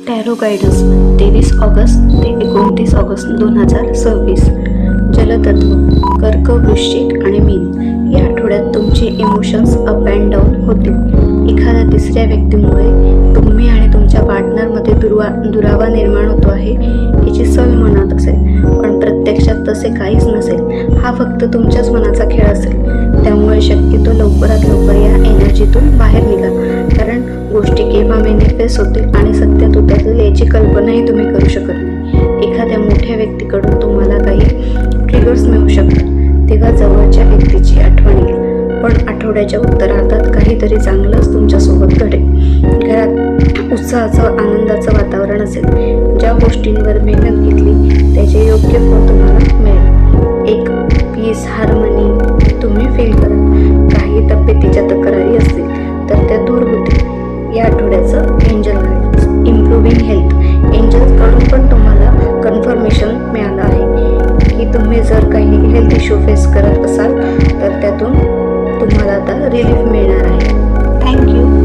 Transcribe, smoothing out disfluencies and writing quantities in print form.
Tarot guidance 23 August ते 29 August 2026. जलतत्व कर्क, वृश्चिक आणि मीन या आठवड्यात तुमचे इमोशन्स अप अँड डाऊन होतील. एखाद्या तिसऱ्या व्यक्तीमुळे तुम्ही आणि तुमच्या पार्टनरमध्ये दुरावा निर्माण होतो आहे याची सवय मनात असेल, पण प्रत्यक्षात तसे काहीच नसेल. हा फक्त तुमच्याच मनाचा खेळ असेल. त्यामुळे शक्यतो लवकरात लवकर या एनर्जीतून बाहेर निघा, कारण गोष्टी केव्हा मॅनिफेस्ट होतील आणि सत्यात उतरतील याची कल्पनाही तुम्ही करू शकत नाही. एखाद्या मोठ्या व्यक्तीकडून तुम्हाला काही ट्रिगर्स मिळू शकतात, तेव्हा जवळच्या व्यक्तीची आठवण येईल. पण आठवड्याच्या उत्तरार्धात काहीतरी चांगलंच तुमच्यासोबत घडेल. घरात उत्साहाचं, आनंदाचं वातावरण असेल. ज्या गोष्टींवर मेहनत घेतली त्याचे योग्य फळ तुम्हाला मिळेल. एक पीस, हार्मनी तुम्ही फील कराल. काही तब्येतीच्या तक्रारी असतील तर त्या दूर होतील. या आठवड्याचं एंजल गायडन्स इम्प्रूव्हिंग हेल्थ. एंजल्सकडून पण तुम्हाला कन्फर्मेशन मिळालं आहे की तुम्ही जर काही हेल्थ इश्यू फेस करत असाल तर त्यातून तुम्हाला आता रिलीफ मिळणार आहे. थँक्यू.